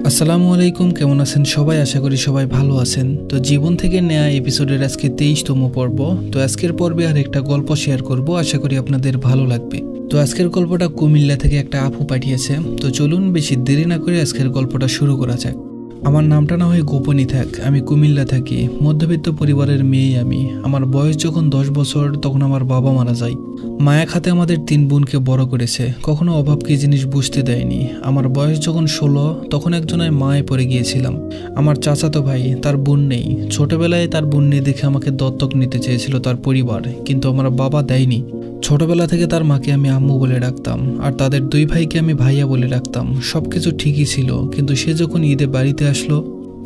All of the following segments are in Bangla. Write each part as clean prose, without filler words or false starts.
আসসালামু আলাইকুম, কেমন আছেন সবাই? আশা করি সবাই ভালো আছেন। তো জীবন থেকে নেয়া এপিসোডের আজকে 23তম পর্ব। তো আজকের পর্বে আর একটা গল্প শেয়ার করব, আশা করি আপনাদের ভালো লাগবে। তো আজকের গল্পটা কুমিল্লা থেকে একটা আপু পাঠিয়েছে। তো চলুন বেশি দেরি না করে আজকের গল্পটা শুরু করা যাক। আমার নামটা না হয় গোপনই থাক, আমি কুমিল্লা থাকি, মধ্যবিত্ত পরিবারের মেয়ে আমি। আমার বয়স যখন 10 বছর তখন আমার বাবা মারা যায়। মায়া খাতে আমাদের 3 বোনকে বড় করেছে, কখনো অভাব কি জিনিস বুঝতে দেয়নি। আমার বয়স যখন 16 তখন একজনের মায়ে পড়ে গিয়েছিলাম। আমার চাচাতো ভাই, তার বোন নেই। ছোটবেলায় তার বোন নেই দেখে আমাকে দত্তক নিতে চেয়েছিল তার পরিবার, কিন্তু আমার বাবা দেয়নি। ছোটবেলা থেকে তার মাকে আমি আম্মু বলে ডাকতাম, আর তাদের 2 ভাইকে আমি ভাইয়া বলে ডাকতাম। সবকিছু ঠিকই ছিল, কিন্তু সে যখন ঈদে বাড়িতে আসলো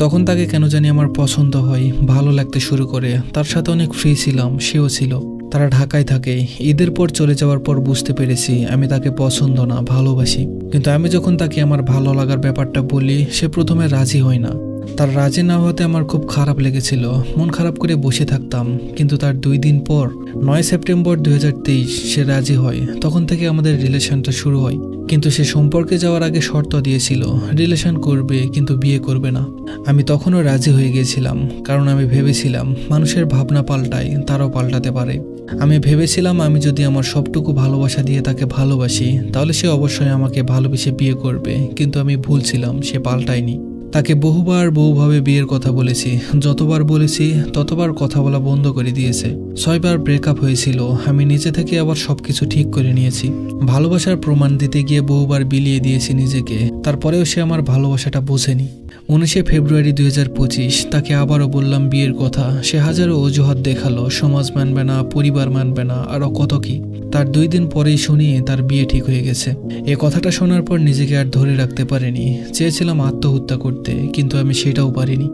তখন তাকে কেন জানি আমার পছন্দ হয়, ভালো লাগতে শুরু করে। তার সাথে অনেক ফ্রি ছিলাম, সেও ছিল। তারা ঢাকায় থাকে। ঈদের পর চলে যাওয়ার পর বুঝতে পেরেছি আমি তাকে পছন্দ না, ভালোবাসি। কিন্তু আমি যখন তাকে আমার ভালো লাগার ব্যাপারটা বলি, সে প্রথমে রাজি হয় না। তার রাজি না হতে আমার খুব খারাপ লেগেছিল, মন খারাপ করে বসে থাকতাম। কিন্তু তার 2 দিন পর 9 সেপ্টেম্বর 2023 সে রাজি হয়। তখন থেকে আমাদের রিলেশনটা শুরু হয়। কিন্তু সে সম্পর্কে যাওয়ার আগে শর্ত দিয়েছিল, রিলেশন করবে কিন্তু বিয়ে করবে না। আমি তখনও রাজি হয়ে গিয়েছিলাম, কারণ আমি ভেবেছিলাম মানুষের ভাবনা পাল্টায়, তারাও পাল্টাতে পারে। আমি ভেবেছিলাম আমি যদি আমার সবটুকু ভালোবাসা দিয়ে তাকে ভালোবাসি, তাহলে সে অবশ্যই আমাকে ভালোবেসে বিয়ে করবে। কিন্তু আমি ভুল ছিলাম, সে পাল্টায়নি। তাকে বহুভাবে বিয়ের কথা বলেছি, যতবার বলেছি ততবার কথা বলা বন্ধ করে দিয়েছে। 6 বার ব্রেকআপ হয়েছিল। আমি নিজে থেকে আবার সবকিছু ঠিক করে নিয়েছি। ভালোবাসার প্রমাণ দিতে গিয়ে বহুবার বিলিয়ে দিয়েছি নিজেকে, তারপরেও সে আমার ভালোবাসাটা বোঝেনি। 19 ফেব্রুয়ারি 2025 তাকে আবারও বললাম বিয়ের কথা। সে হাজারো অজুহাত দেখালো, সমাজ মানবে না, পরিবার মানবে না, আরও কত কি। তার 2 দিন পরেই শুনি তার বিয়ে ঠিক হয়ে গেছে। এ কথাটা শোনার পর নিজেকে আর ধরে রাখতে পারিনি। চেয়েছিলাম আত্মহত্যা করতে, কিন্তু আমি সেটাও পারিনি।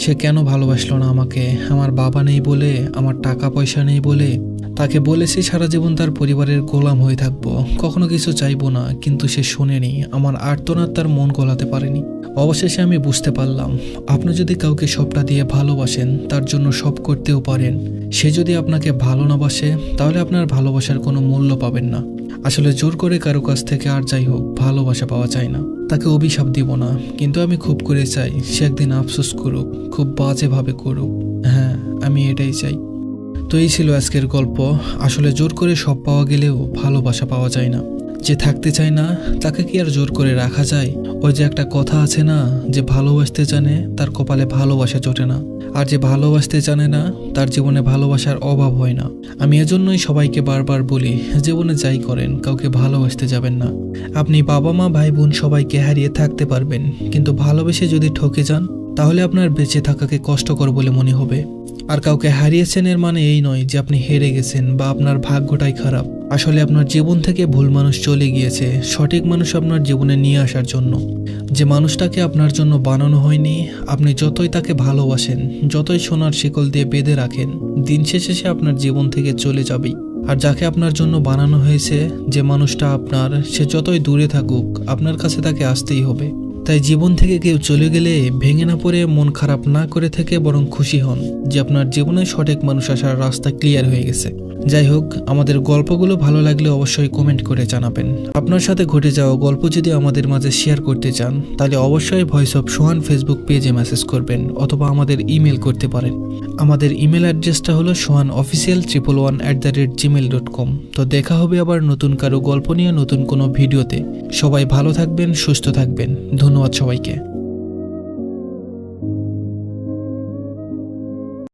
সে কেন ভালোবাসলো না আমাকে? আমার বাবা নেই বলে? আমার টাকা পয়সা নেই বলে? তাকে বলেছি সারা জীবন তার পরিবারের গোলাম হয়ে থাকবো, কখনো কিছু চাইবো না, কিন্তু সে শোনেনি। আমার আর্তনাদ তার মন গলাতে পারেনি। অবশেষে আমি বুঝতে পারলাম, আপনি যদি কাউকে সবটা দিয়ে ভালোবাসেন, তার জন্য সব করতেও পারেন। সে যদি আপনাকে ভালো না বাসে, তাহলে আপনার ভালোবাসার কোনো মূল্য পাবেন না। আসলে জোর করে কারো কাছ থেকে আর যাই হোক ভালোবাসা পাওয়া যায় না। তাকে অভিশাপ দিব না, কিন্তু আমি খুব করে চাই সে একদিন আফসোস করুক, খুব বাজেভাবে করুক। হ্যাঁ, আমি এটাই চাই। তো এই ছিল আজকের গল্প। আসলে জোর করে সব পাওয়া গেলেও ভালোবাসা পাওয়া যায় না। যে থাকতে চায় না তাকে কি আর জোর করে রাখা যায়? ওই যে একটা কথা আছে না, যে ভালোবাসতে জানে তার কপালে ভালোবাসা জোটে না, আর যে ভালোবাসতে জানে না তার জীবনে ভালোবাসার অভাব হয় না। আমি এজন্যই সবাইকে বারবার বলি, জীবনে যাই করেন কাউকে ভালোবাসতে যাবেন না। আপনি বাবা মা ভাই বোন সবাইকে হারিয়ে থাকতে পারবেন, কিন্তু ভালোবেসে যদি ঠকে যান, তাহলে আপনার বেঁচে থাকাকে কষ্টকর বলে মনে হবে। আর কাউকে হারিয়েছেন এর মানে এই নয় যে আপনি হেরে গেছেন বা আপনার ভাগ্যটাই খারাপ। আসলে আপনার জীবন থেকে ভুল মানুষ চলে গিয়েছে, সঠিক মানুষ আপনার জীবনে নিয়ে আসার জন্য। যে মানুষটাকে আপনার জন্য বানানো হয়নি, আপনি যতই তাকে ভালোবাসেন, যতই সোনার শিকল দিয়ে বেঁধে রাখেন, দিন শেষে সে আপনার জীবন থেকে চলে যাবেই। আর যাকে আপনার জন্য বানানো হয়েছে, যে মানুষটা আপনার, সে যতই দূরে থাকুক আপনার কাছে তাকে আসতেই হবে। তাই জীবন থেকে কেউ চলে গেলে ভেঙে না পড়ে, মন খারাপ না করে থেকে বরং খুশি হন যে আপনার জীবনে সঠিক মানুষ আসার রাস্তা ক্লিয়ার হয়ে গেছে। যাই হোক, আমাদের গল্পগুলো ভালো লাগলে অবশ্যই কমেন্ট করে জানাবেন। আপনার সাথে ঘটে যাওয়া গল্প যদি আমাদের মাঝে শেয়ার করতে চান, তাহলে অবশ্যই ভয়েস অফ সোহান ফেসবুক পেজে মেসেজ করবেন, অথবা আমাদের ইমেল করতে পারেন। আমাদের ইমেল অ্যাড্রেসটা হলো sohanofficial111@gmail.com। তো দেখা হবে আবার নতুন কারো গল্প নিয়ে নতুন কোনো ভিডিওতে। সবাই ভালো থাকবেন, সুস্থ থাকবেন। ধন্যবাদ সবাইকে।